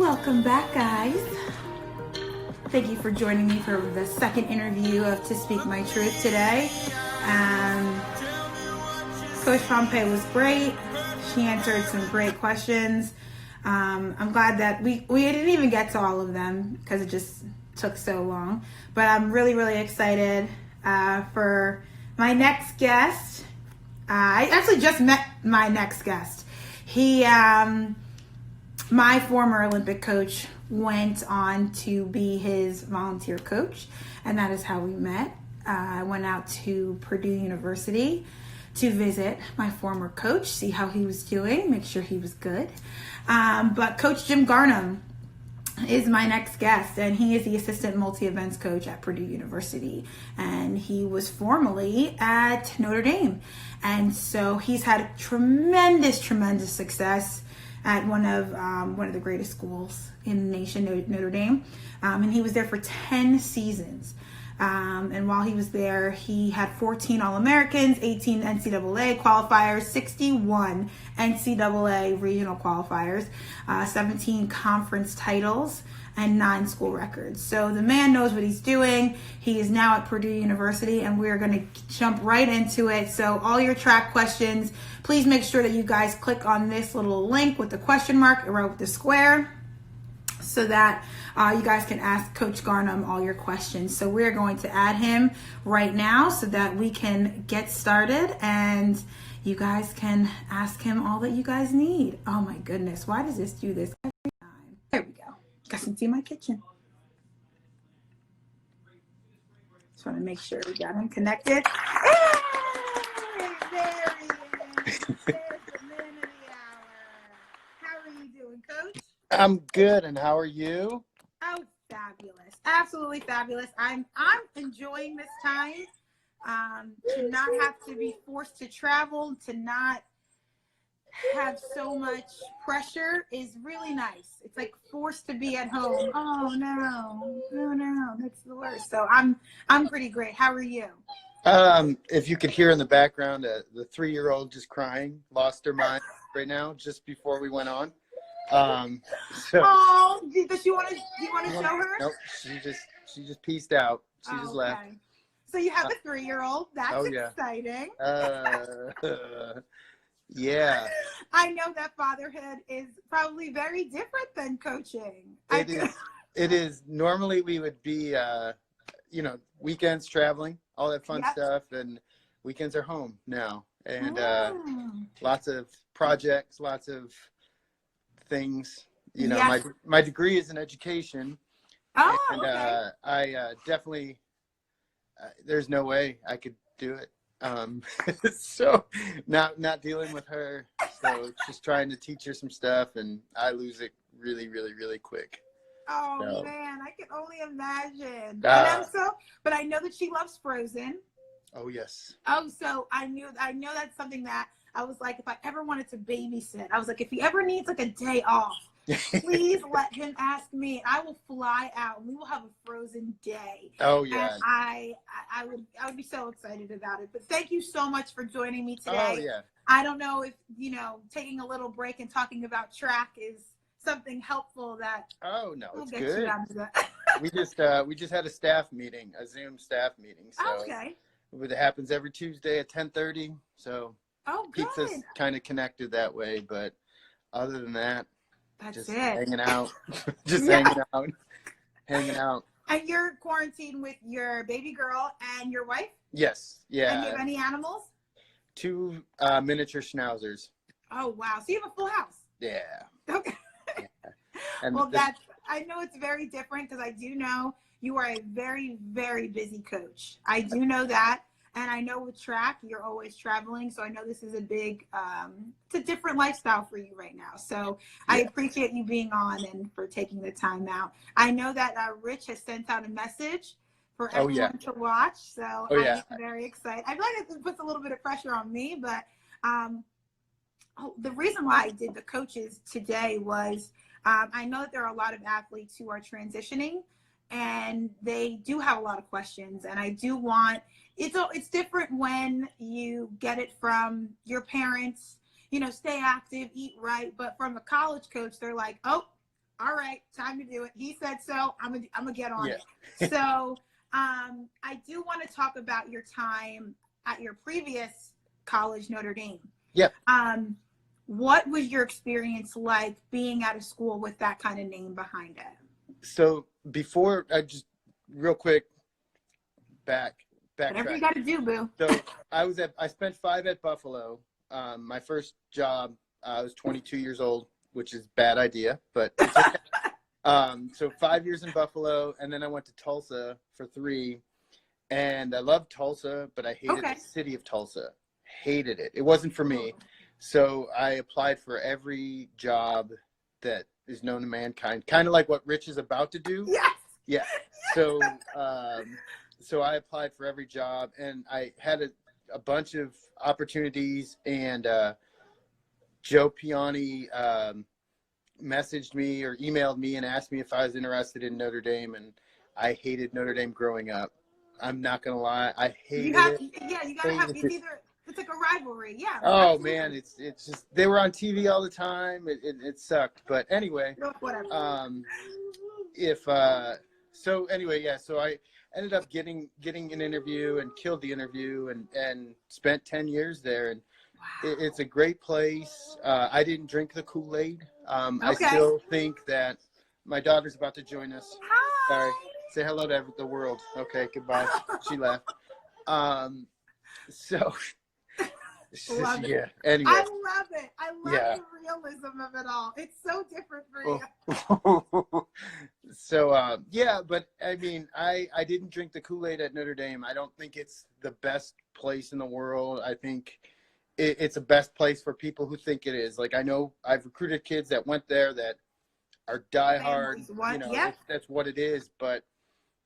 Welcome back, guys. Thank you for joining me for the second interview of To Speak My Truth today. Coach Pompey was great. She answered some great questions. I'm glad that we didn't even get to all of them because it just took so long. But I'm really, really excited for my next guest. I actually just met my next guest. He, my former Olympic coach, went on to be his volunteer coach, and that is how we met. I went out to Purdue University to visit my former coach, see how he was doing, make sure he was good. But Coach Jim Garnham is my next guest, and he is the assistant multi-events coach at Purdue University, and he was formerly at Notre Dame. And so he's had tremendous success at one of the greatest schools in the nation, Notre Dame. And he was there for 10 seasons. And while he was there, he had 14 All-Americans, 18 NCAA qualifiers, 61 NCAA regional qualifiers, 17 conference titles, and 9 school records. So the man knows what he's doing. He is now at Purdue University, and we're going to jump right into it. So all your track questions, please make sure that you guys click on this little link with the question mark around with the square, so that you guys can ask Coach Garnham all your questions. So we're going to add him right now so that we can get started and you guys can ask him all that you guys need. Oh my goodness, why does this do this every time? There we go. Guys can see my kitchen. Just want to make sure we got him connected. Hey, there he is. There's the man of the hour. How are you doing, Coach? I'm good, and how are you? Oh, fabulous. Absolutely fabulous. I'm enjoying this time to not have to be forced to travel, to not have so much pressure is really nice. It's like forced to be at home. Oh, no, that's the worst. So I'm pretty great. How are you? If you could hear in the background, the 3-year-old just crying, lost her mind right now, just before we went on. Oh, does she want to? Do you want to show her? Nope, she just peaced out. She just left. So you have a 3-year-old. That's exciting. Yeah. I know that fatherhood is probably very different than coaching. It is. Normally we would be, weekends traveling, all that fun stuff, and weekends are home now, and lots of projects, lots of things. My degree is in education. Oh, and okay. I definitely there's no way I could do it. So not dealing with her, so just trying to teach her some stuff, and I lose it really quick. Oh man, I can only imagine. But I know that she loves Frozen. Oh yes. Oh, so I know that's something that I was like, if I ever wanted to babysit, I was like, if he ever needs like a day off, please let him ask me. I will fly out and we will have a Frozen day. Oh yeah. And I would be so excited about it. But thank you so much for joining me today. Oh yeah. I don't know if taking a little break and talking about track is something helpful that. Oh no, we'll it's get good. You down to that. we just had a staff meeting, a Zoom staff meeting. So okay. It happens every Tuesday at 10:30. So keeps us kind of connected that way. But other than that, just hanging out, hanging out. And you're quarantined with your baby girl and your wife? Yes. Yeah. And you have any animals? 2 miniature schnauzers. Oh wow! So you have a full house. Yeah. Okay. Yeah. And well, I know it's very different because I do know you are a very, very busy coach. I do know that. And I know with track, you're always traveling. So I know this is a big, it's a different lifestyle for you right now. So I appreciate you being on and for taking the time out. I know that Rich has sent out a message for everyone to watch. So I'm very excited. I feel like it puts a little bit of pressure on me, but the reason why I did the coaches today was I know that there are a lot of athletes who are transitioning and they do have a lot of questions. And I do want, it's different when you get it from your parents, stay active, eat right. But from a college coach, they're like, oh, all right, time to do it. He said so. I'm gonna get on Yeah. it. So I do want to talk about your time at your previous college, Notre Dame. Yep. What was your experience like being at a school with that kind of name behind it? So before I just real quick backtrack. Whatever you got to do, boo. So I spent 5 at Buffalo. My first job, I was 22 years old, which is a bad idea, but it's okay. So 5 years in Buffalo, and then I went to Tulsa for 3. And I loved Tulsa, but I hated the city of Tulsa. Hated it. It wasn't for me. So I applied for every job that is known to mankind, kind of like what Rich is about to do. Yes. Yeah. So, so I applied for every job, and I had a bunch of opportunities, and Joe Piani messaged me or emailed me and asked me if I was interested in Notre Dame, and I hated Notre Dame growing up. I'm not gonna lie, I hated it. Yeah, you gotta have. It's like a rivalry. Yeah. Oh absolutely. man, it's just they were on TV all the time. It sucked, but anyway. Whatever. So anyway, yeah. So I ended up getting an interview and killed the interview and spent 10 years there, and it's a great place. I didn't drink the Kool-Aid. I still think that my daughter's about to join us. Hi. Sorry. Say hello to the world. Okay, goodbye. She left. So, love it. yeah. Anyway. I love it. I love the realism of it all. It's so different for you. So, yeah, but I mean, I didn't drink the Kool-Aid at Notre Dame. I don't think it's the best place in the world. I think it's the best place for people who think it is. Like, I know I've recruited kids that went there that are diehard. You know, that's what it is. But,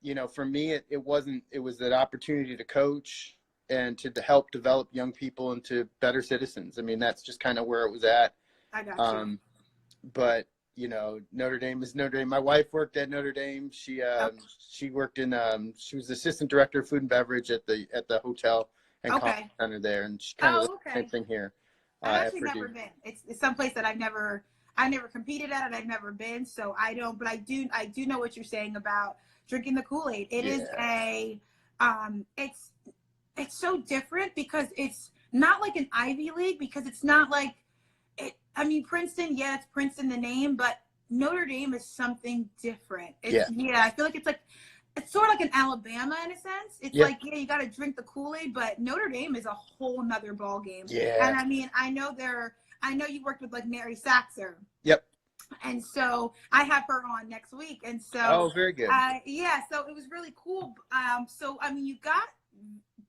you know, for me, it wasn't. It was an opportunity to coach and to help develop young people into better citizens. I mean, that's just kind of where it was at. I got you. But, you know, Notre Dame is Notre Dame. My wife worked at Notre Dame. She worked in she was assistant director of food and beverage at the hotel and conference center there, and she kind of the same thing here. I've actually never been. It's someplace that I never competed at, and I've never been, so I don't. But I do know what you're saying about drinking the Kool-Aid. It is it's so different because it's not like an Ivy League, because it's not like it. I mean, Princeton, it's Princeton, the name, but Notre Dame is something different. I feel like it's sort of like an Alabama in a sense. It's like, you got to drink the Kool-Aid, but Notre Dame is a whole nother ball game. Yeah. And I mean, I know you worked with like Mary Saxer. Yep. And so I have her on next week. And so, very good. So it was really cool. So, I mean, you got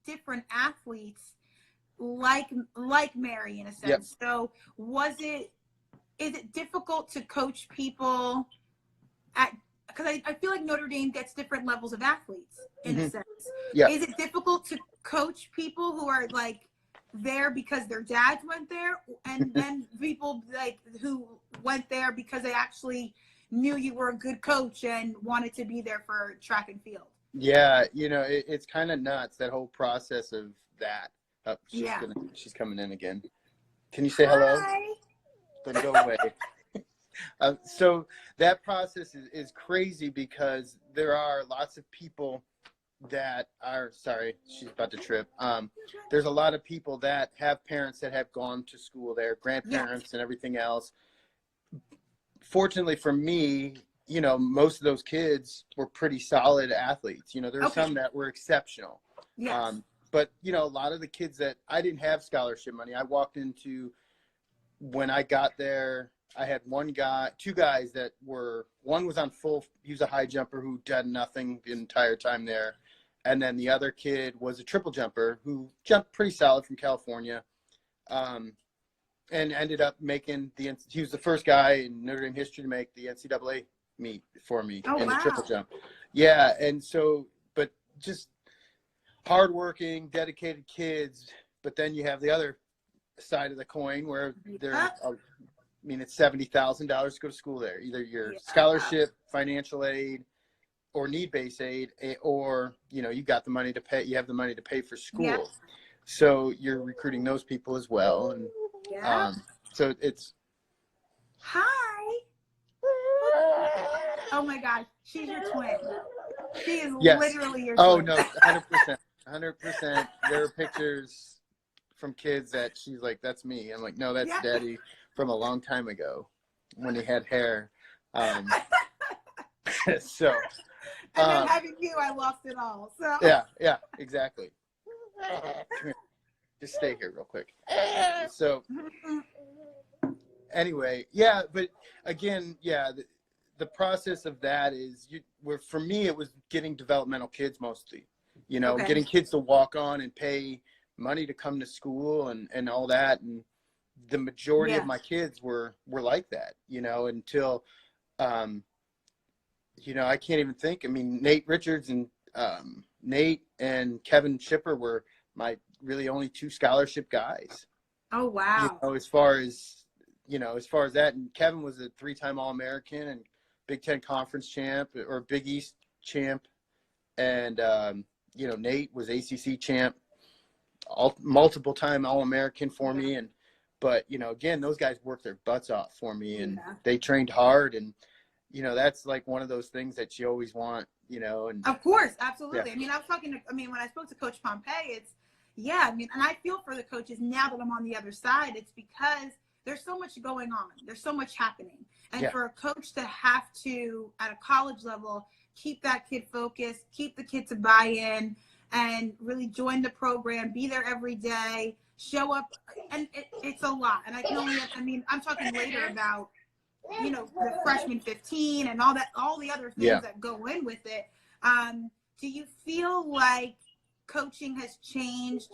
different athletes like Mary in a sense. Yep. So is it difficult to coach people because I feel like Notre Dame gets different levels of athletes in a sense. Yeah. Is it difficult to coach people who are like there because their dads went there, and then people like who went there because they actually knew you were a good coach and wanted to be there for track and field? Yeah, you know, it's kind of nuts, that whole process of that. Oh, she's coming in again. Can you say hello? Hi. Then go away. So that process is crazy because there are lots of people that are, sorry, she's about to trip. There's a lot of people that have parents that have gone to school there, grandparents and everything else. Fortunately for me, you know, most of those kids were pretty solid athletes. You know, there were some that were exceptional. Yes. But, you know, a lot of the kids that I didn't have scholarship money, I walked into, when I got there, I had two guys that were, one was on full, he was a high jumper who did nothing the entire time there. And then the other kid was a triple jumper who jumped pretty solid from California, and ended up making he was the first guy in Notre Dame history to make the NCAA meet for me in the triple jump. Yeah. And so, but just hardworking, dedicated kids. But then you have the other side of the coin where it's $70,000 to go to school there. Either your scholarship, financial aid, or need-based aid, or, you know, you got the money to pay. You have the money to pay for school. Yeah. So you're recruiting those people as well. And so it's. Hi. Oh my gosh, she's your twin. She is Yes. literally your Oh twin. no, 100%, 100%. There are pictures from kids that she's like, that's me. I'm like, no, that's Daddy from a long time ago when he had hair. So. And then having you, I lost it all. So. Yeah, exactly. Come here. Just stay here real quick. So anyway, yeah, but again, yeah, the process of that is for me, it was getting developmental kids mostly, getting kids to walk on and pay money to come to school and all that. And the majority of my kids were like that, until, I can't even think. I mean, Nate Richards and Nate and Kevin Shipper were my really only 2 scholarship guys. Oh, wow. As far as that, and Kevin was a 3-time All-American and Big Ten Conference champ or Big East champ. And, Nate was ACC champ, multiple time All-American for me. But again, those guys worked their butts off for me and they trained hard. And, that's like one of those things that you always want, and of course, absolutely. Yeah. I mean, when I spoke to Coach Pompey, and I feel for the coaches now that I'm on the other side. It's because there's so much going on. There's so much happening. And for a coach to have to, at a college level, keep that kid focused, keep the kid to buy in and really join the program, be there every day, show up. And it's a lot. And I'm talking later about, the freshman 15 and all the other things that go in with it. Do you feel like coaching has changed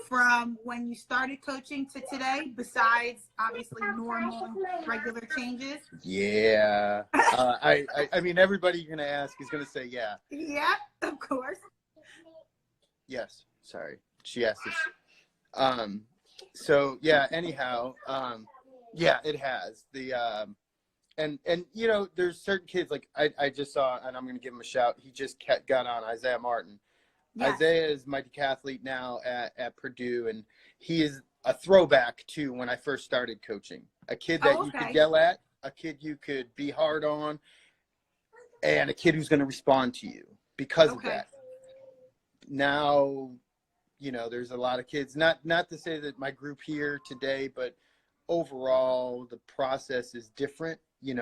from when you started coaching to today, besides obviously normal regular changes? Yeah. I mean, everybody you're going to ask is going to say, yeah. Yeah, of course. Yes. Sorry. She asked us. So yeah, anyhow, yeah, it has and there's certain kids like I just saw, and I'm going to give him a shout. He just got on Isaiah Martin. Yes. Isaiah is my decathlete now at Purdue, and he is a throwback to when I first started coaching. A kid that you could yell at, a kid you could be hard on, and a kid who's going to respond to you because of that. Now, there's a lot of kids, not to say that my group here today, but overall the process is different. You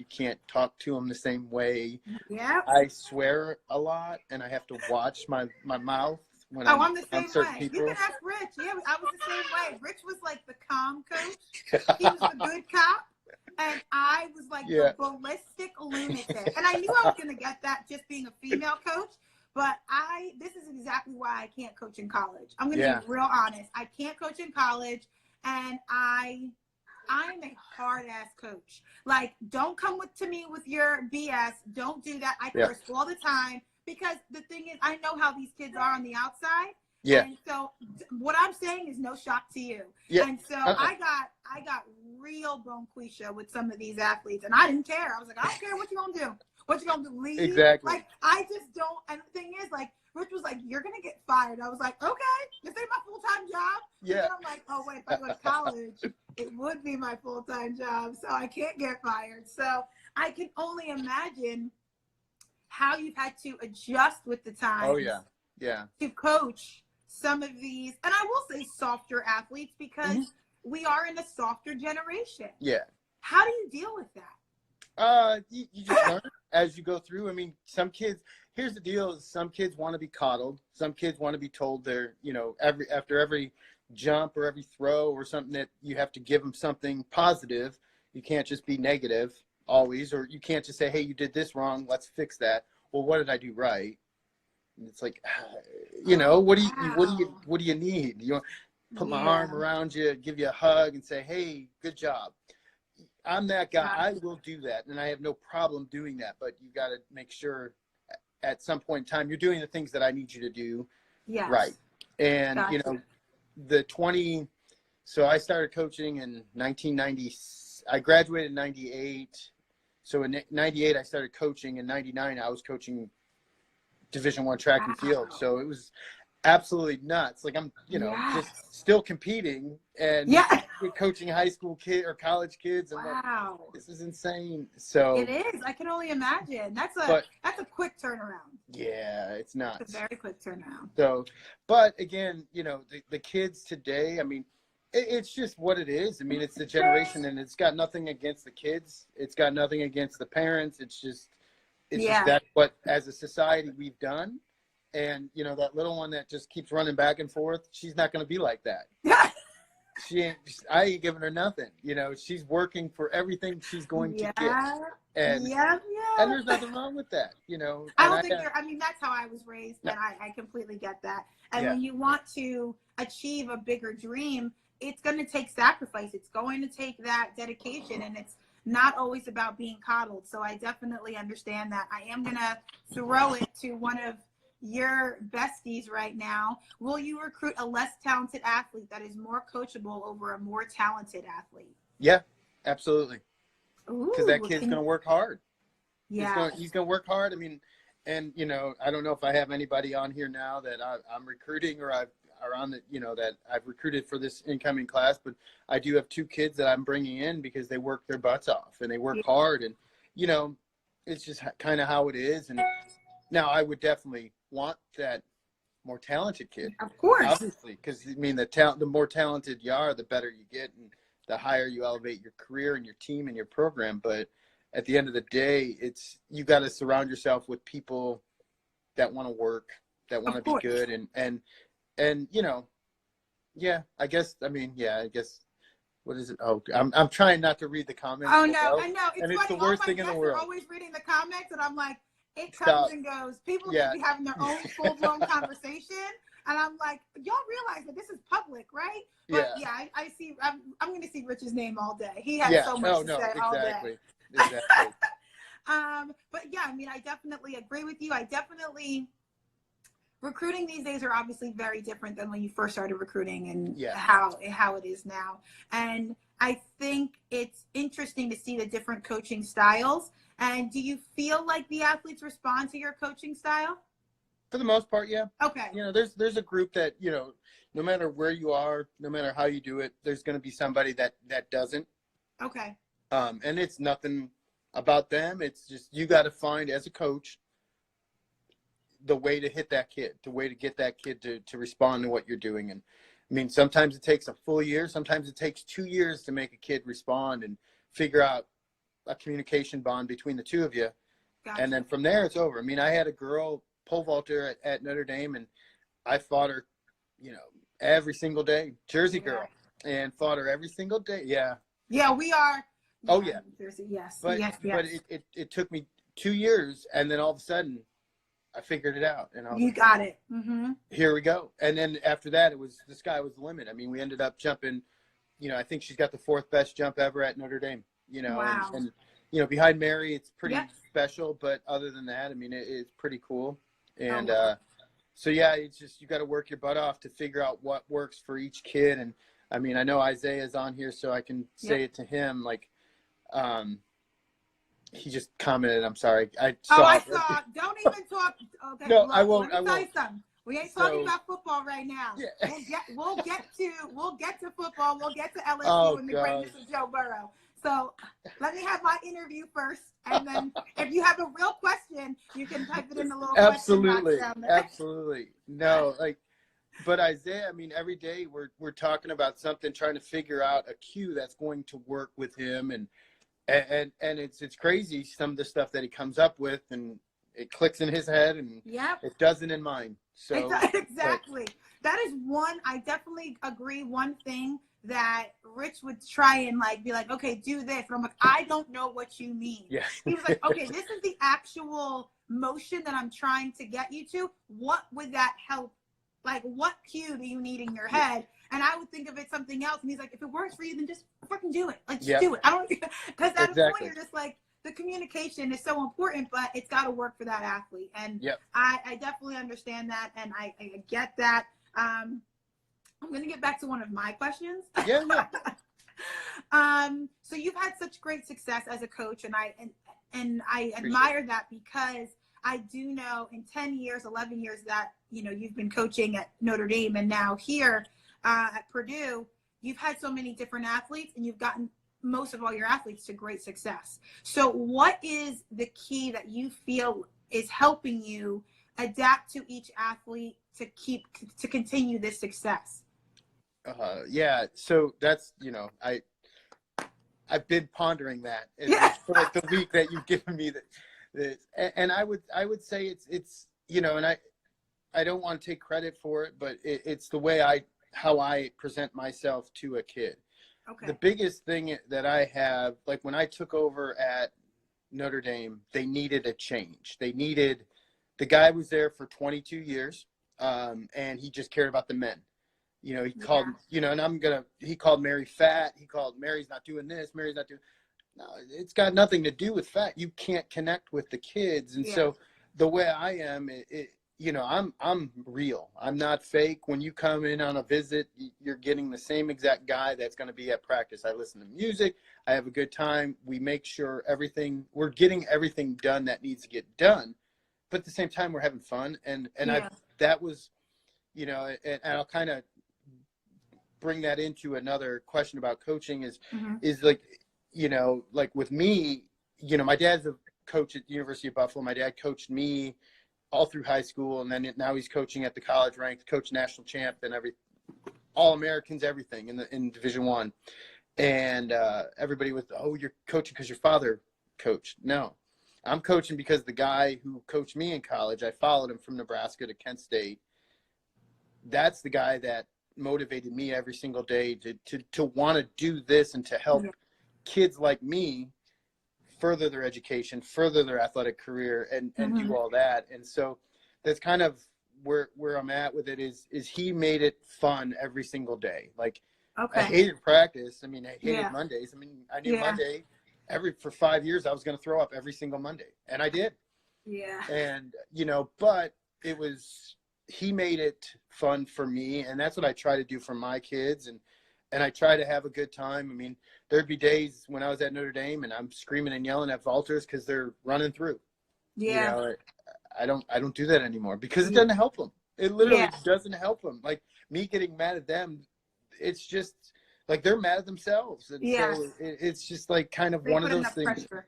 can't talk to them the same way. Yeah. I swear a lot, and I have to watch my mouth when I'm the same certain way. people. You can ask Rich. Yeah, I was the same way. Rich was like the calm coach. He was the good cop, and I was like the ballistic lunatic. And I knew I was going to get that just being a female coach. But this is exactly why I can't coach in college. I'm going to be real honest. I can't coach in college, and I'm a hard-ass coach. Like, don't come to me with your BS. Don't do that. I curse all the time because the thing is, I know how these kids are on the outside. Yeah. And so what I'm saying is no shock to you. Yeah. And so I got real bonquisha with some of these athletes, and I didn't care. I was like, I don't care what you gonna do. What you gonna do? Leave? Exactly. Like, I just don't. And the thing is, like, Rich was like, you're gonna get fired. I was like, okay, this ain't my full-time job. Yeah. And I'm like, oh wait, if I go to college, it would be my full-time job, so I can't get fired. So I can only imagine how you've had to adjust with the times. Oh yeah, yeah. To coach some of these, and I will say softer athletes, because we are in a softer generation. Yeah. How do you deal with that? You just learn as you go through. I mean, some kids. Here's the deal: some kids want to be coddled. Some kids want to be told they're, after every jump or every throw or something, that you have to give them something positive. You can't just be negative always, or you can't just say, "Hey, you did this wrong. Let's fix that." Well, what did I do right? And it's like, what do you need? You want put my arm around you, give you a hug, and say, "Hey, good job." I'm that guy. I will do that, and I have no problem doing that. But you got to make sure at some point in time you're doing the things that I need you to do right. And so I started coaching in 1990. I graduated in 98. So in 98 I started coaching. In 99 I was coaching Division I track and field. So it was absolutely nuts. Like I'm, just still competing and coaching high school kid or college kids. I'm like, this is insane. So it is. I can only imagine. That's a quick turnaround. Yeah, it's nuts. It's a very quick turnaround. So, but again, the kids today, I mean, it's just what it is. I mean, it's the generation, and it's got nothing against the kids. It's got nothing against the parents. It's just that's what, as a society, we've done. And, that little one that just keeps running back and forth, she's not going to be like that. I ain't giving her nothing. She's working for everything she's going to get. And, and there's nothing wrong with that, I don't think that's how I was raised, and I completely get that. And when you want to achieve a bigger dream, it's going to take sacrifice. It's going to take that dedication, and it's not always about being coddled. So I definitely understand that. I am going to throw it to one of your besties right now. Will you recruit a less talented athlete that is more coachable over a more talented athlete? Yeah, absolutely. Because that kid's going to work hard. Yeah. He's going to work hard. I mean, and, I don't know if I have anybody on here now that I'm recruiting or that I've recruited for this incoming class, but I do have 2 kids that I'm bringing in because they work their butts off and they work hard, and, it's just kind of how it is. And now I would definitely want that more talented kid. Of course. Obviously, because, I mean, the more talented you are, the better you get, and the higher you elevate your career and your team and your program. But at the end of the day, you got to surround yourself with people that want to work, that want to be good, and I guess what is it? Oh, I'm trying not to read the comments. Oh no, I know. It's the worst thing in the world. I'm always reading the comments, and I'm like, it comes and goes. People could be having their own full-blown conversation, and I'm like, y'all realize that this is public, right? But I see. I'm going to see Rich's name all day. He has so much to say all day. Exactly. But yeah, I mean, I definitely agree with you. Recruiting these days are obviously very different than when you first started recruiting and how it is now. And I think it's interesting to see the different coaching styles. And do you feel like the athletes respond to your coaching style? For the most part, yeah. Okay. There's a group that, no matter where you are, no matter how you do it, there's going to be somebody that doesn't. Okay. And it's nothing about them. It's just you got to find, as a coach, the way to hit that kid, the way to get that kid to respond to what you're doing. And I mean, sometimes it takes a full year. Sometimes it takes 2 years to make a kid respond and figure out a communication bond between the two of you. Gotcha. And then from there, it's over. I mean, I had a girl pole vaulter at Notre Dame, and I fought her, every single day. Jersey girl, and fought her every single day. Yeah. Yeah, we are. Oh yeah. Jersey, yes. But it took me 2 years, and then all of a sudden, I figured it out. And you got it. Mm-hmm. Here we go. And then after that, the sky was the limit. I mean, we ended up jumping. I think she's got the 4th best jump ever at Notre Dame. Wow. And behind Mary, it's pretty special. But other than that, I mean, it's pretty cool. And so it's just you got to work your butt off to figure out what works for each kid. And I mean, I know Isaiah's on here, so I can say it to him. Like, he just commented. I'm sorry. I saw. Don't even talk. Okay, no, I won't. Let me tell you something. We ain't talking about football right now. Yeah. We'll get to football. We'll get to LSU and the greatness of Joe Burrow. So let me have my interview first, and then if you have a real question, you can type it in the little question box down there. Absolutely. No, but Isaiah, I mean, every day we're talking about something, trying to figure out a cue that's going to work with him, and it's crazy, some of the stuff that he comes up with, and it clicks in his head, and it doesn't in mine. So exactly. That is one. I definitely agree. One thing that Rich would try and be like, okay, do this. And I'm like, I don't know what you mean. Yeah. He was like, okay, this is the actual motion that I'm trying to get you to. What would that help? Like, what cue do you need in your head? And I would think of it something else. And he's like, if it works for you, then just fucking do it. Like, just do it. I don't, because at a point you're just like, the communication is so important, but it's got to work for that athlete. And I definitely understand that. And I get that. I'm going to get back to one of my questions. Yeah. So you've had such great success as a coach, and I admire that, because I do know in 10 years, 11 years that you've been coaching at Notre Dame and now here at Purdue, you've had so many different athletes and you've gotten most of all your athletes to great success. So what is the key that you feel is helping you adapt to each athlete to continue this success? Yeah. So that's, I've been pondering that for like the week that you've given me and I would say it's, and I don't want to take credit for it, but it's the way how I present myself to a kid. Okay. The biggest thing that I have, like when I took over at Notre Dame, they needed a change. The guy was there for 22 years, and he just cared about the men. He called, and he called Mary fat. He called Mary's not doing this. Mary's not doing. No, it's got nothing to do with fat. You can't connect with the kids. And so the way I am, I'm real. I'm not fake. When you come in on a visit, you're getting the same exact guy that's going to be at practice. I listen to music. I have a good time. We make sure we're getting everything done that needs to get done. But at the same time, we're having fun. And that was, and I'll kind of bring that into another question about coaching is like, like with me, my dad's a coach at the University of Buffalo. My dad coached me all through high school, and then now he's coaching at the college rank, coach national champ and all Americans, everything in Division I. And everybody was, oh, you're coaching because your father coached. No, I'm coaching because the guy who coached me in college, I followed him from Nebraska to Kent State. That's the guy that motivated me every single day to want to do this and to help kids like me further their education, further their athletic career, and do all that. And so that's kind of where I'm at with it is he made it fun every single day. Like, I hated practice. I mean, I hated Mondays. I mean, I knew Monday for 5 years I was going to throw up every single Monday, and I did. Yeah. And, but he made it fun for me, and that's what I try to do for my kids. And I try to have a good time. I mean, there'd be days when I was at Notre Dame and I'm screaming and yelling at vaulters because they're running through. Yeah. I don't do that anymore because it doesn't help them. It literally doesn't help them. Like, me getting mad at them, it's just like they're mad at themselves. And so it's just like kind of one of those things. Pressure.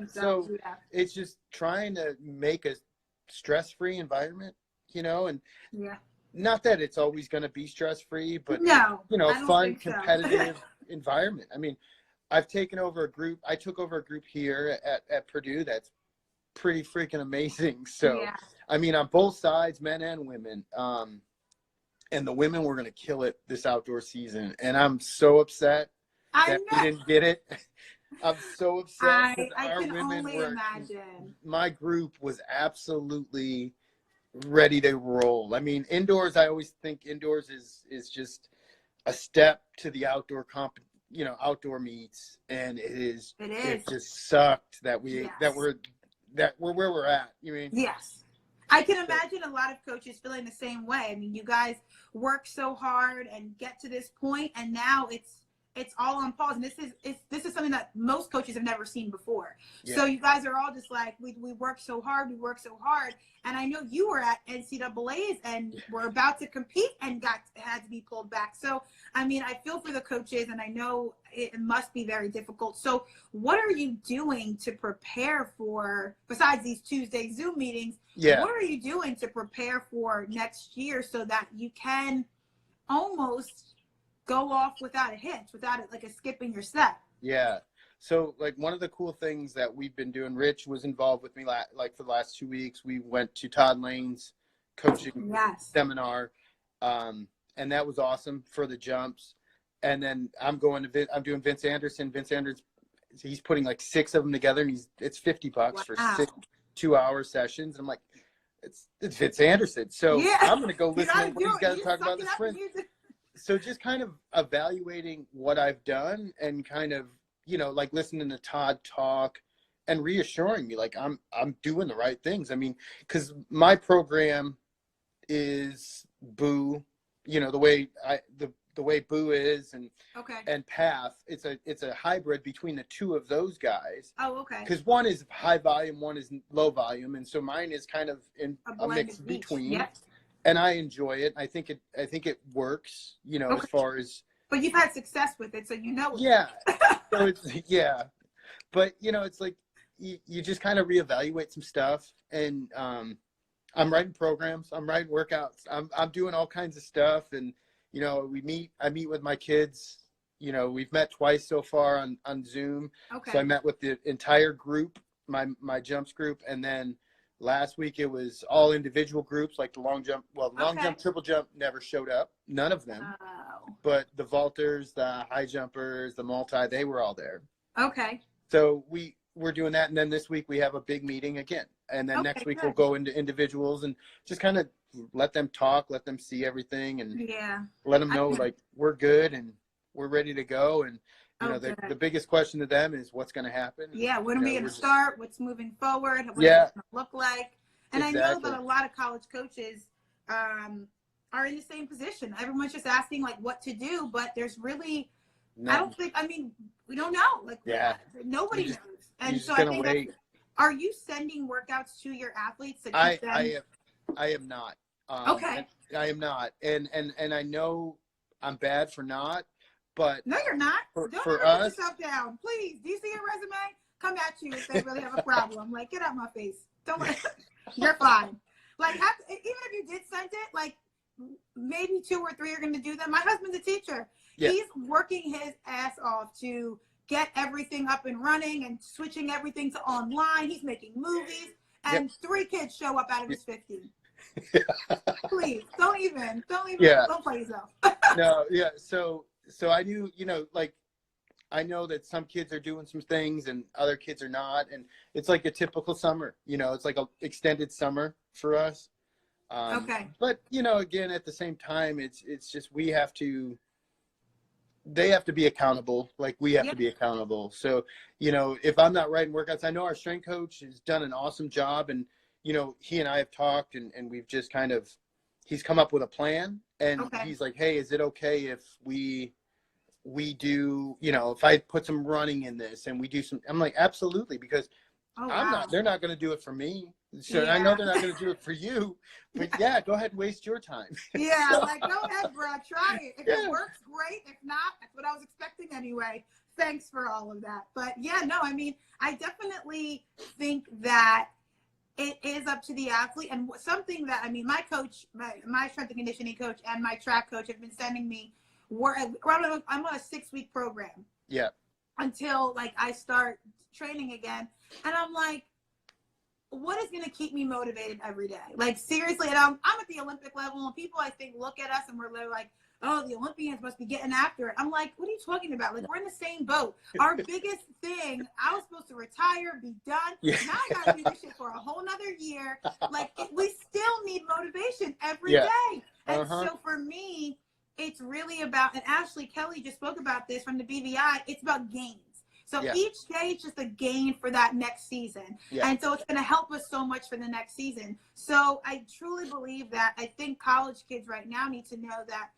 So it's just trying to make a stress-free environment, and not that it's always going to be stress-free, but fun, competitive environment. I mean, I took over a group here at Purdue that's pretty freaking amazing. So, I mean, on both sides, men and women, and the women were going to kill it this outdoor season. And I'm so upset that we didn't get it. I'm so upset. I can only imagine. My group was absolutely ready to roll. I mean, indoors, I always think indoors is just a step to the outdoor outdoor meets, and it just sucked that we're where we're at. You mean? Yes. I can imagine a lot of coaches feeling the same way. I mean, you guys work so hard and get to this point, and now it's all on pause. And this is something that most coaches have never seen before. Yeah. So you guys are all just like, we work so hard, And I know you were at NCAAs and were about to compete and had to be pulled back. So, I mean, I feel for the coaches, and I know it must be very difficult. So what are you doing to prepare for, besides these Tuesday Zoom meetings, what are you doing to prepare for next year so that you can almost go off without a hitch, without it like a skip in your step? Yeah. So, like, one of the cool things that we've been doing, Rich was involved with me for the last 2 weeks. We went to Todd Lane's coaching seminar, and that was awesome for the jumps. And then I'm doing Vince Anderson. Vince Anderson, he's putting like 6 of them together, and it's $50 for 6 2-hour sessions. I'm like, it's Vince Anderson. So I'm going to go listen to what he's got to talk about the sprint. So just kind of evaluating what I've done and kind of, like listening to Todd talk and reassuring me, like I'm doing the right things. I mean, because my program is Boo, the way Boo is and Path. It's a hybrid between the two of those guys. Oh, okay. Because one is high volume, one is low volume, and so mine is kind of in a mix between. Yep. and I enjoy it. I think it works, Okay. as far as. But you've had success with it, so you know it. Yeah. So it's, yeah. But, it's like you just kind of reevaluate some stuff. And I'm writing programs. I'm writing workouts. I'm doing all kinds of stuff. And, I meet with my kids. We've met twice so far on Zoom. Okay. So I met with the entire group, my jumps group. And then last week it was all individual groups, like the long jump. Well, long jump, triple jump never showed up. None of them. Oh. But the vaulters, the high jumpers, the multi, they were all there. Okay. So we're doing that. And then this week we have a big meeting again. And then next week we'll go into individuals and just kind of let them talk, let them see everything, and let them know like we're good and we're ready to go. And the biggest question to them is what's going to happen. Yeah, when are we going to start? What's moving forward? What's it going to look like? And I know that a lot of college coaches are in the same position. Everyone's just asking like what to do, but there's really we don't know. Like nobody knows. And so I think are you sending workouts to your athletes to keep them? I am not. Okay. I am not. And I know I'm bad for not, but no, you're not. Don't ever put yourself down. Please. Do you see your resume? Come at you if they really have a problem. Like, get out my face. Don't you're fine. Like even if you did send it, like maybe 2 or 3 are gonna do them. My husband's a teacher. Yeah. He's working his ass off to get everything up and running and switching everything to online. He's making movies, and 3 kids show up out of his 50. Please don't play yourself. No, yeah. So I do, like I know that some kids are doing some things and other kids are not, and it's like a typical summer. It's like an extended summer for us. But again, at the same time, it's just they have to be accountable, like we have to be accountable. So, if I'm not writing workouts, I know our strength coach has done an awesome job, and, he and I have talked and we've just he's come up with a plan, and he's like, hey, is it okay if we do, if I put some running in this and we do some, I'm like, absolutely, because they're not going to do it for me. So I know they're not going to do it for you, but go ahead and waste your time. Yeah, like go ahead, bro, try it. If it works, great. If not, that's what I was expecting anyway. Thanks for all of that. But I definitely think that it is up to the athlete, and something that my coach, my strength and conditioning coach, and my track coach have been sending me. I'm on a 6-week program. Yeah. Until I start training again, and I'm like, what is going to keep me motivated every day? Like, seriously, and I'm at the Olympic level, and people, I think, look at us and we're like, oh, the Olympians must be getting after it. I'm like, what are you talking about? Like, we're in the same boat. Our biggest thing, I was supposed to retire, be done. Yeah. Now I got to do this shit for a whole nother year. Like, we still need motivation every day. And so for me, it's really about, and Ashley Kelly just spoke about this from the BVI, it's about gains. So each day is just a gain for that next season. Yeah. And so it's going to help us so much for the next season. So I truly believe that I think college kids right now need to know that,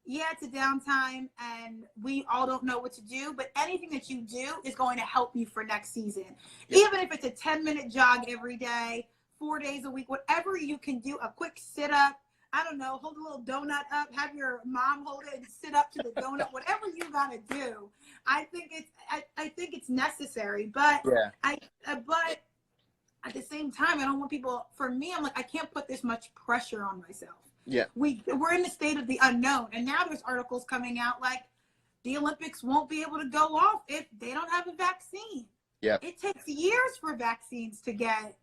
it's a downtime and we all don't know what to do, but anything that you do is going to help you for next season. Yeah. Even if it's a 10-minute jog every day, 4 days a week, whatever you can do, a quick sit up, I don't know, hold a little donut up, have your mom hold it and sit up to the donut, whatever you got to do. I think it's necessary, but but at the same time, I don't want people, for me, I'm like, I can't put this much pressure on myself. Yeah. We're in the state of the unknown, and now there's articles coming out like the Olympics won't be able to go off if they don't have a vaccine. Yeah. It takes years for vaccines to get,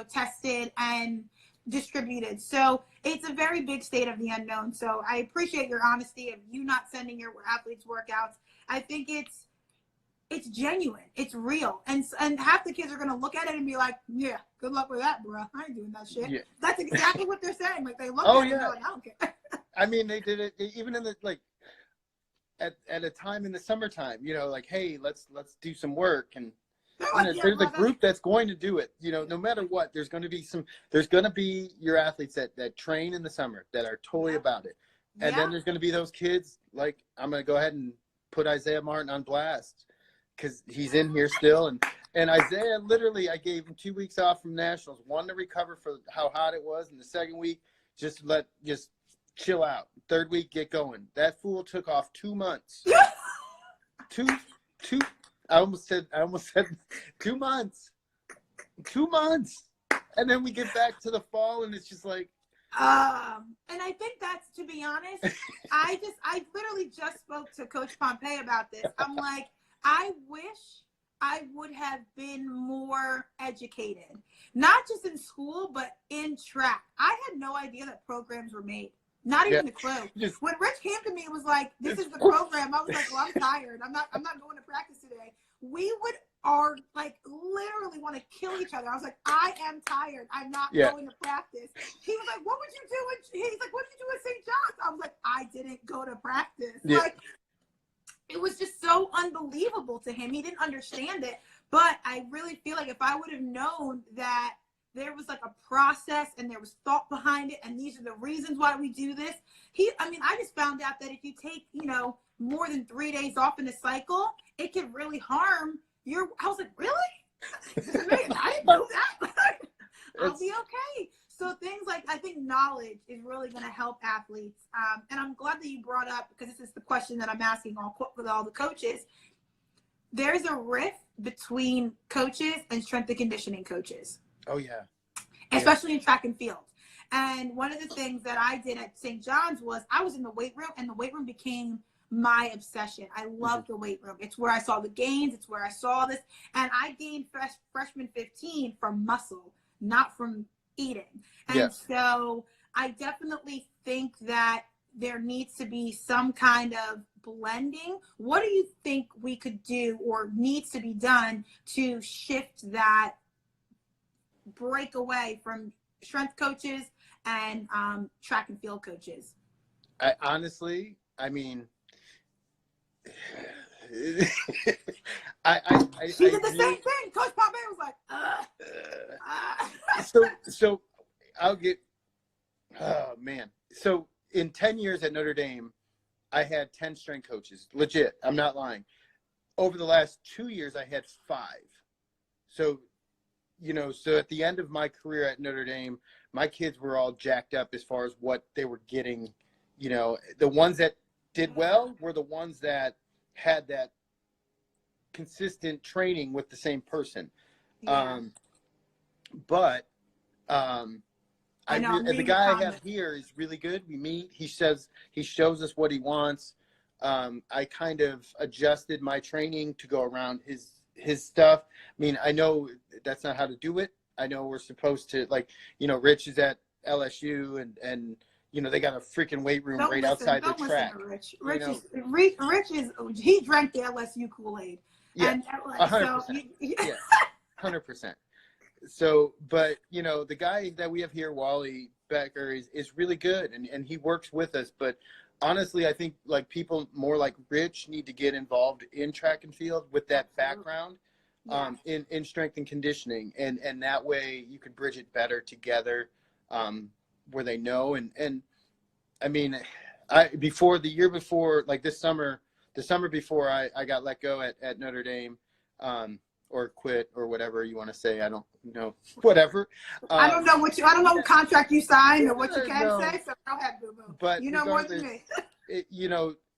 tested and distributed. So it's a very big state of the unknown. So I appreciate your honesty of you not sending your athletes workouts. I think it's genuine. It's real. And half the kids are going to look at it and be like, yeah, good luck with that, bro. I ain't doing that shit. Yeah. That's exactly what they're saying. Like, they look at it and they're like, I don't care. I mean, they did it even in the, at a time in the summertime, like, hey, let's do some work. And there's a group that's going to do it, no matter what. There's going to be your athletes that train in the summer that are totally about it. And then there's going to be those kids, like, I'm going to go ahead and put Isaiah Martin on blast because he's in here still. And Isaiah, literally, I gave him 2 weeks off from nationals, one to recover for how hot it was. And the second week, Just chill out. Third week, get going. That fool took off 2 months. two. I almost said 2 months. 2 months. And then we get back to the fall, and it's just like. And I think that's, to be honest, I literally just spoke to Coach Pompey about this. I'm like, I wish I would have been more educated, not just in school, but in track. I had no idea that programs were made. Not even a clue. When Rich came to me, it was like, this is the program. I was like, well, I'm tired. I'm not going to practice today. We would literally want to kill each other. I was like, I am tired. I'm not going to practice. He was like, what would you do? He's like, what did you do at St. John's? I was like, I didn't go to practice. Yeah. Like, it was just so unbelievable to him. He didn't understand it. But I really feel like if I would have known that there was like a process and there was thought behind it, and these are the reasons why we do this. I just found out that if you take, more than 3 days off in a cycle, it can really harm I was like, really? I didn't know that. I'll be okay. So things like, I think knowledge is really going to help athletes. And I'm glad that you brought up, because this is the question that I'm asking with all the coaches. There's a rift between coaches and strength and conditioning coaches. Oh, yeah. Especially in track and field. And one of the things that I did at St. John's was I was in the weight room, and the weight room became my obsession. I love the weight room. It's where I saw the gains. It's where I saw this. And I gained freshman 15 from muscle, not from eating. And so I definitely think that there needs to be some kind of blending. What do you think we could do or needs to be done to shift that break away from strength coaches and track and field coaches? I mean, she did the same thing. Coach Pompey was like, So I'll get, oh man. So in 10 years at Notre Dame, I had 10 strength coaches. Legit. I'm not lying. Over the last 2 years, I had 5. So, so at the end of my career at Notre Dame, my kids were all jacked up as far as what they were getting. The ones that did well were the ones that had that consistent training with the same person. Yeah. The guy I have here is really good. We meet. He shows us what he wants. I kind of adjusted my training to go around his stuff. I mean, I know that's not how to do it. I know we're supposed to, Rich is at LSU and they got a freaking weight room outside the track. Rich is he drank the LSU Kool-Aid. Yeah, and 100%. Yeah, 100%. So, but the guy that we have here, Wally Becker, is really good, and he works with us. But honestly, I think people more like Rich need to get involved in track and field with that background, in strength and conditioning, and that way you could bridge it better together. Where they know, and I mean, the year before, like the summer before I got let go at Notre Dame, or quit or whatever you want to say. I don't know, whatever. I don't know what contract you signed or what you can say. So go ahead, boo-boo. But more than me.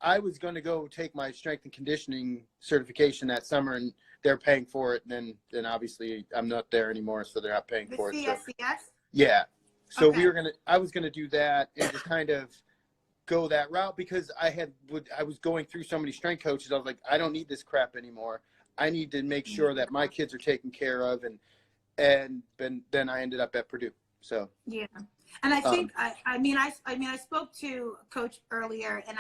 I was going to go take my strength and conditioning certification that summer, and they're paying for it. And then obviously I'm not there anymore, so they're not paying for it. CSCS? So, yeah. So okay. I was going to do that and just kind of go that route, because I was going through so many strength coaches. I was like, I don't need this crap anymore. I need to make sure that my kids are taken care of. And then I ended up at Purdue. So, yeah. And I think, I spoke to Coach earlier, and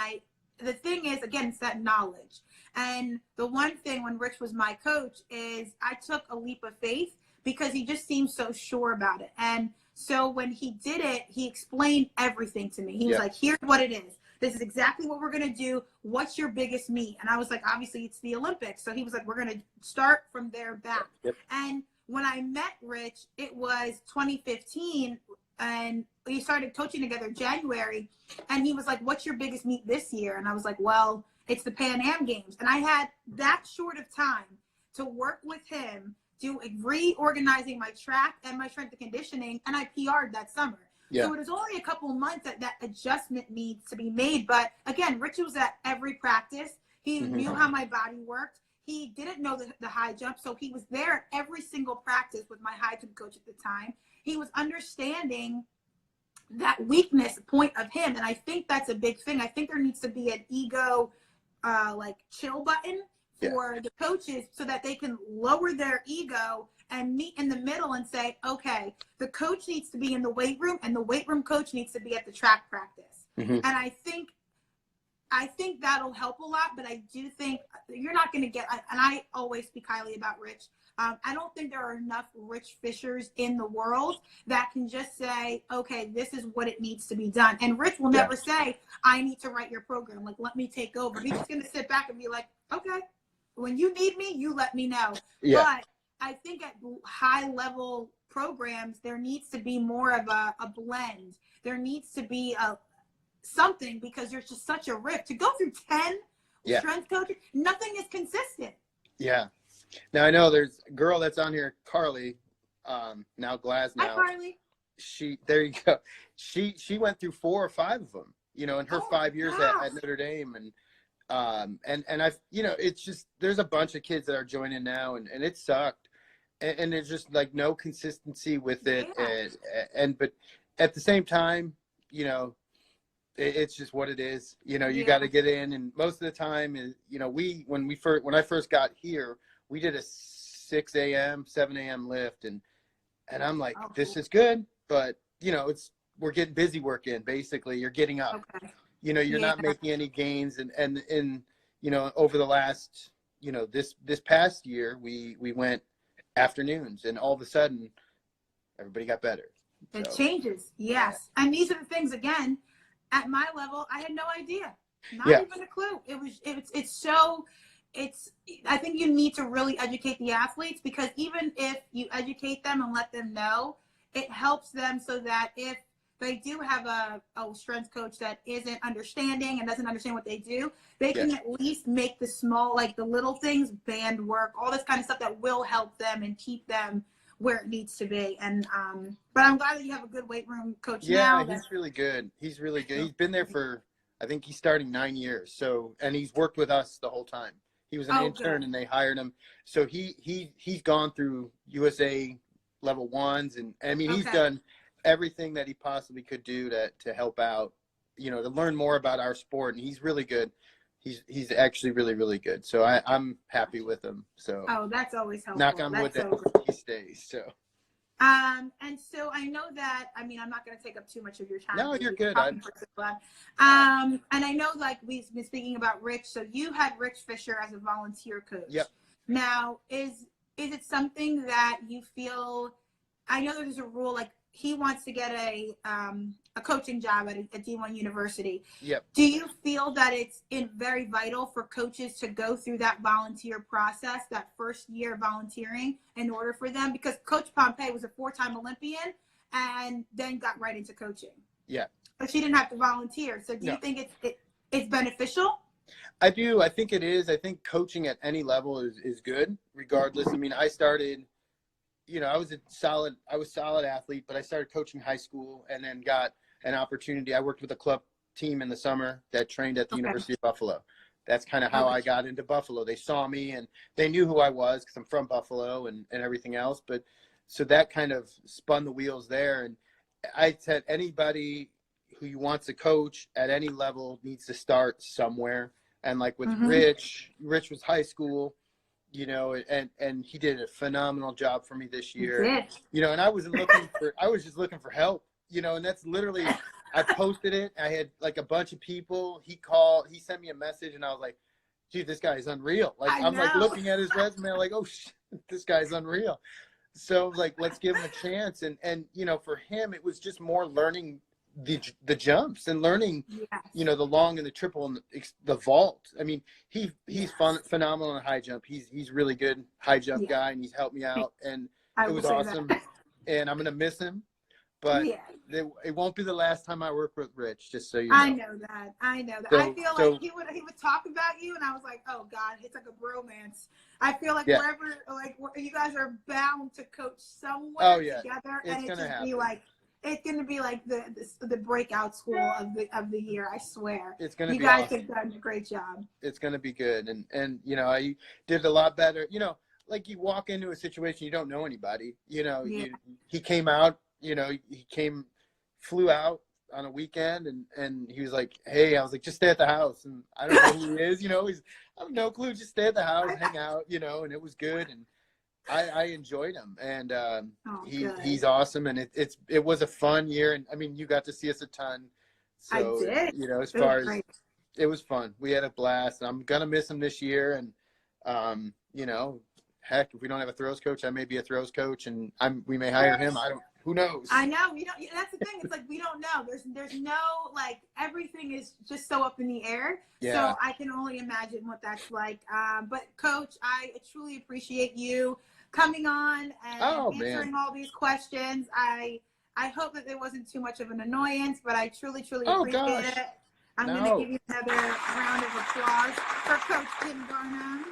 the thing is, again, it's that knowledge. And the one thing when Rich was my coach is I took a leap of faith because he just seemed so sure about it. And so when he did it, he explained everything to me. He was like, here's what it is. This is exactly what we're going to do. What's your biggest meet? And I was like, obviously it's the Olympics. So he was like, we're going to start from there back. Yep. And when I met Rich, it was 2015, and we started coaching together in January. And he was like, what's your biggest meet this year? And I was like, well, it's the Pan Am Games. And I had that short of time to work with him, reorganizing my track and my strength and conditioning, and I PR'd that summer. Yeah. So it was only a couple of months that adjustment needs to be made. But again, Rich was at every practice. He knew how my body worked. He didn't know the high jump, so he was there at every single practice with my high jump coach at the time. He was understanding that weakness point of him, and I think that's a big thing. I think there needs to be an ego like chill button for the coaches so that they can lower their ego and meet in the middle and say, okay, the coach needs to be in the weight room and the weight room coach needs to be at the track practice. And I think that'll help a lot, but I do think you're not going to get, and I always speak highly about Rich. I don't think there are enough Rich Fishers in the world that can just say, okay, this is what it needs to be done. And Rich will never say, I need to write your program. Like, let me take over. He's just going to sit back and be like, okay, when you need me, you let me know. But I think at high level programs, there needs to be more of a blend. There needs to be something, because there's just such a rift. To go through 10 strength coaches, nothing is consistent. Yeah. Now I know there's a girl that's on here, Carly, now Glasnow. Hi, Carly. There you go. She went through 4 or 5 of them, you know, in her 5 years at Notre Dame, and I've, you know, it's just, there's a bunch of kids that are joining now, and it sucked, and there's just like no consistency with it, and but at the same time, you know, it's just what it is. You know, you got to get in, and most of the time is, you know, when I first got here, we did a 6 a.m., 7 a.m. lift, and I'm like, this is good, but you know, we're getting busy work in. Basically, you're getting up. You know, you're not making any gains, and you know, over the last, you know, this past year, we went afternoons, and all of a sudden, everybody got better. It changes, yes. And these are the things, again, at my level, I had no idea, not even a clue. I think you need to really educate the athletes, because even if you educate them and let them know, it helps them so that if they do have a strength coach that isn't understanding and doesn't understand what they do, they can at least make the small, like the little things, band work, all this kind of stuff that will help them and keep them where it needs to be. And but I'm glad that you have a good weight room coach now. Yeah, he's really good. He's really good. He's been there for, I think he's starting 9 years. So, and he's worked with us the whole time. He was an intern and they hired him. So he's gone through USA level 1s, and I mean, he's done everything that he possibly could do to help out, you know, to learn more about our sport. And he's really good. He's actually really, really good. So I'm happy with him. So that's always helpful. Knock on wood that he stays. So and so I know that, I mean, I'm not going to take up too much of your time. No, you're good. And I know, like, we've been speaking about Rich. So you had Rich Fisher as a volunteer coach. Yep. Now, is it something that you feel, I know there's a rule, like, he wants to get a coaching job at a D1 university. Yep. Do you feel that it's very vital for coaches to go through that volunteer process, that first year volunteering, in order for them? Because Coach Pompey was a 4-time Olympian and then got right into coaching. Yeah. But she didn't have to volunteer. So do you think it's beneficial? I do. I think it is. I think coaching at any level is good, regardless. I mean, I started, you know, I was a solid athlete, but I started coaching high school and then got an opportunity. I worked with a club team in the summer that trained at the University of Buffalo. That's kind of how I got into Buffalo. They saw me and they knew who I was because I'm from Buffalo and everything else. But so that kind of spun the wheels there. And I said, anybody who wants to coach at any level needs to start somewhere. And like with Rich was high school, you know, and he did a phenomenal job for me this year. You know, and I was just looking for help, you know, and that's literally, I posted it. I had like a bunch of people. He sent me a message, and I was like, dude, this guy is unreal. Like, I'm like looking at his resume, like, oh shit, this guy's unreal. So like, let's give him a chance. And, you know, for him, it was just more learning the jumps and learning, you know, the long and the triple and the vault. I mean, he's phenomenal in high jump. He's really good high jump guy, and he's helped me out, and it was awesome. And I'm gonna miss him, but it won't be the last time I work with Rich. Just so you know. I know that. So, I feel like he would talk about you, and I was like, oh God, it's like a bromance. I feel like wherever, like, you guys are bound to coach somewhere together, and it just be like. it's going to be like the breakout school of the year. I swear. It's going to be You guys awesome. have done a great job. It's going to be good. And, you know, I did a lot better, you know, like you walk into a situation, you don't know anybody, you know, he came out, you know, flew out on a weekend and he was like, hey, I was like, just stay at the house. And I don't know who he is, you know, I have no clue, just stay at the house, hang out, you know, and it was good. And I enjoyed him, and he's awesome. And it was a fun year. And I mean, you got to see us a ton. So, I did. You know, as far as it was fun, we had a blast. I'm going to miss him this year. And, you know, heck, if we don't have a throws coach, I may be a throws coach, and we may hire him. Who knows? I know. We don't. That's the thing. It's like we don't know. There's no, like, everything is just so up in the air. Yeah. So I can only imagine what that's like. But Coach, I truly appreciate you coming on and answering all these questions. I hope that there wasn't too much of an annoyance, but I truly appreciate it. I'm going to give you another round of applause for Coach Jim Garnham.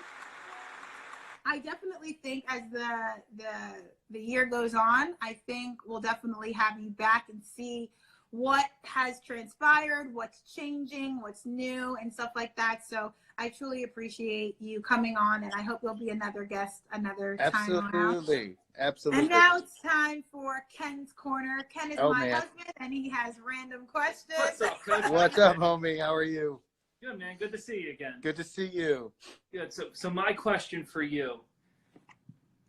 I definitely think as the year goes on, I think we'll definitely have you back and see what has transpired, what's changing, what's new, and stuff like that. So I truly appreciate you coming on, and I hope you'll be another guest another time around. Absolutely. And now it's time for Ken's Corner. Ken is my husband, and he has random questions. What's up, Coach? What's up, homie? How are you? Good, man. Good to see you again. Good to see you. Good. So my question for you,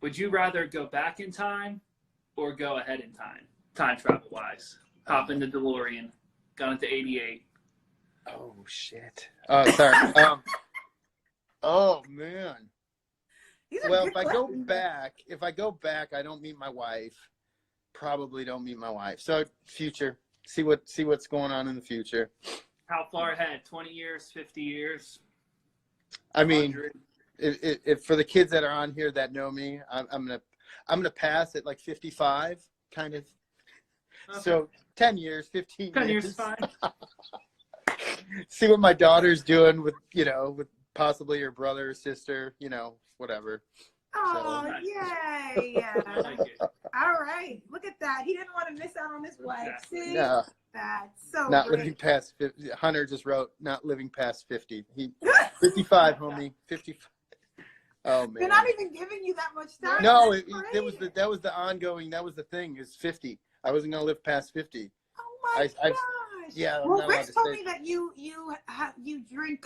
would you rather go back in time or go ahead in time travel-wise? Hop in the DeLorean, gone into 88. Oh, shit. Oh, sorry. Oh, man. Well, if I go back, I don't meet my wife. Probably don't meet my wife. So future, see what's going on in the future. How far ahead? 20 years, 50 years? I mean, if for the kids that are on here that know me, I'm gonna pass at like 55, kind of. Okay. So 10 years, 15 years. 10 years is fine. See what my daughter's doing with possibly her brother or sister, whatever. Oh, so. Yay. Yeah. I like it. All right. Look at that. He didn't want to miss out on his wife. Exactly. See? No. That's so not great. Living past 50. Hunter just wrote, not living past 50. 55, homie. 55. Oh, man. They're not even giving you that much time. No, that was the ongoing, that was the thing, is 50. I wasn't going to live past 50. Oh, my gosh. Yeah. Well, Rich told me that you drink,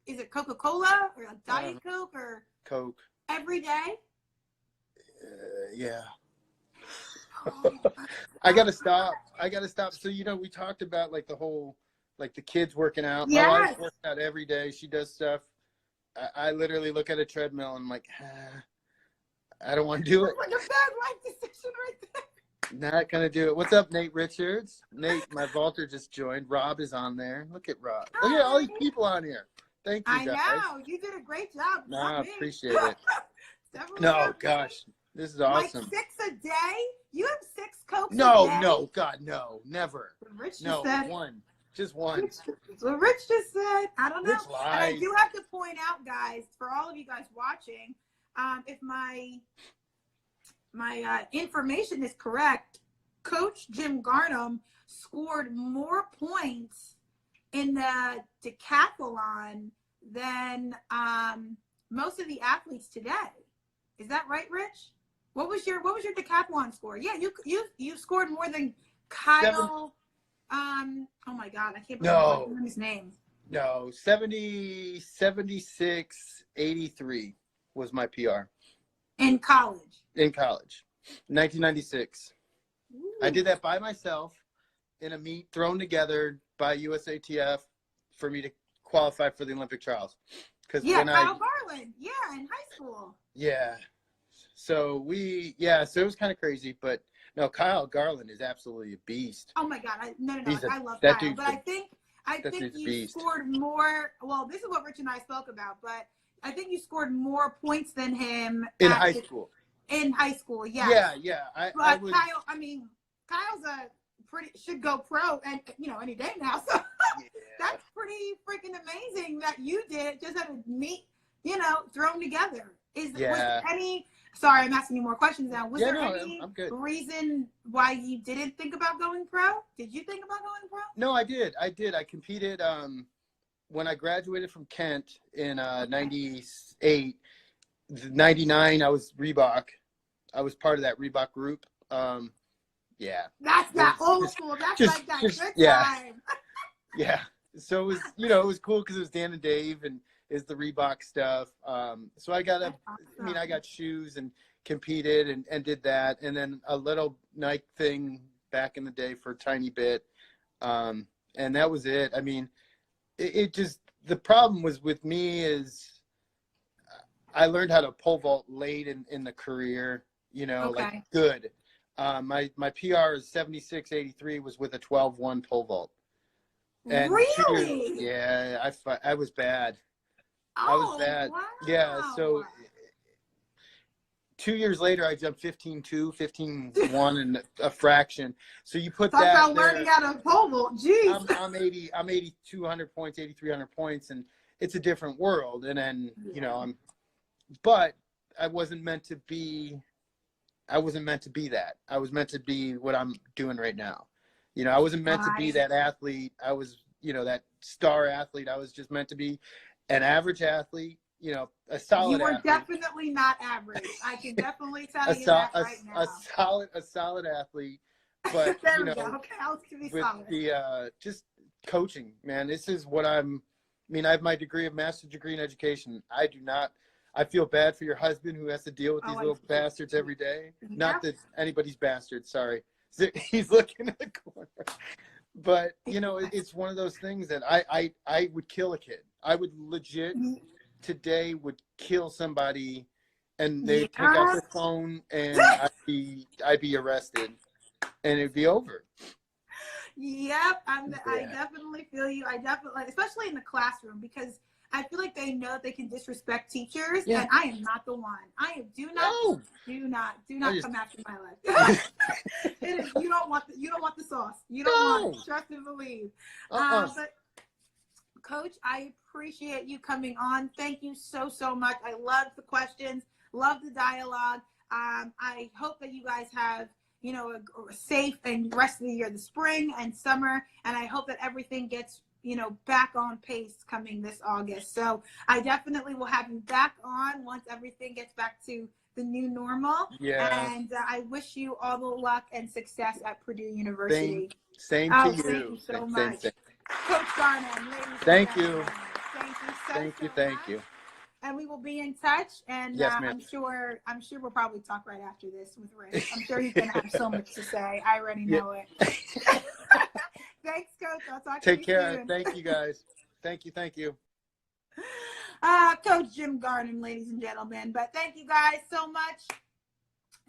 is it Coca-Cola or like Diet Coke or? Coke. Every day? Yeah. I gotta stop. So, we talked about like the whole, like the kids working out. Yes. My wife works out every day. She does stuff. I literally look at a treadmill and I'm like, I don't want to do it. Like a bad life decision right there. Not gonna do it. What's up, Nate Richards? Nate, my vaulter just joined. Rob is on there. Look at Rob. Look at all these people on here. Thank you, guys. I know. You did a great job. No, I appreciate it. No, gosh. This is awesome. Like 6 a day? You have 6 Cokes a day? No, God, no. Never. Rich just said, one. Just one. What Rich just said. I don't know. Rich lies. And I do have to point out, guys, for all of you guys watching, if my information is correct, Coach Jim Garnham scored more points in the decathlon than most of the athletes today. Is that right, Rich? What was your decathlon score? Yeah, you scored more than Kyle. Oh my God, I can't believe his name. No, 76, 83 was my PR. In college. 1996. Ooh. I did that by myself in a meet thrown together by USATF for me to qualify for the Olympic trials. Kyle Garland. Yeah, in high school. Yeah. So so it was kind of crazy, but no, Kyle Garland is absolutely a beast. Oh my God. I love that Kyle, but I think you beast. scored more. Well, this is what Rich and I spoke about, but I think you scored more points than him in high school. In high school, yeah. Yeah. Kyle's should go pro and any day now. So that's pretty freaking amazing that you did just had a meet, thrown together. Was there any Sorry, I'm asking you more questions now. Was there any I'm good. reason why you didn't think about going pro? Did you think about going pro? No, I did. I competed when I graduated from Kent in 98. 99, I was Reebok. I was part of that Reebok group. Yeah. That's not old school. That's like that good time. Yeah. So it was, it was cool because it was Dan and Dave and is the Reebok stuff. So I got I got shoes and competed and did that. And then a little Nike thing back in the day for a tiny bit. And that was it. I mean, it just, the problem was with me is I learned how to pole vault late in the career, like good. My PR is 76.83 was with a 12-1 pole vault. And really? Yeah, I was bad. Oh, I was bad. Wow. Yeah, so 2 years later, I jumped 15.2, 15.1 and a fraction. So you put that about learning how to pole vault. Jeez. I'm 8,200 points, 8,300 points, and it's a different world. And then, but I wasn't meant to be that. I was meant to be what I'm doing right now. I wasn't meant to be that athlete. I was, that star athlete. I was just meant to be an average athlete, a solid athlete. You were definitely not average. I can definitely tell you that right now. A solid athlete. But, there we go. Okay, I'll give you with solid. the, just coaching, man, this is what I have my degree of master's degree in education. I feel bad for your husband who has to deal with these little bastards every day. Yeah. Not that anybody's bastard, sorry. He's looking at the corner. But, it's one of those things that I would kill a kid. I would legit today would kill somebody and they'd take out their phone and I'd be arrested and it'd be over. Yep, I definitely feel you. I definitely, especially in the classroom, because I feel like they know they can disrespect teachers, and I am not the one. Do not come after my life. You don't want the sauce. You don't want it. Trust and believe. But Coach, I appreciate you coming on. Thank you so much. I love the questions, love the dialogue. I hope that you guys have a safe and rest of the year, the spring and summer, and I hope that everything gets back on pace coming this August. So I definitely will have you back on once everything gets back to the new normal. Yeah. And I wish you all the luck and success at Purdue University. Same to you. Thank you so much. Coach Garnham, ladies and thank gentlemen. you. Thank you. And we will be in touch. And yes, I'm sure we'll probably talk right after this with Rick. I'm sure he's going to have so much to say. I already know it. Thanks, Coach. I'll talk to you Take care. soon. Thank you, guys. Thank you. Coach Jim Garnham, ladies and gentlemen. But thank you guys so much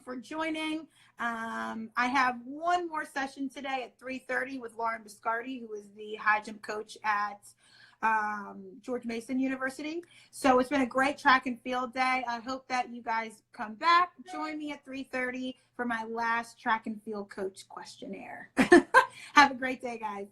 for joining. I have one more session today at 3:30 with Lauren Biscardi, who is the high jump coach at George Mason University. So it's been a great track and field day. I hope that you guys come back. Join me at 3:30 for my last track and field coach questionnaire. Have a great day, guys.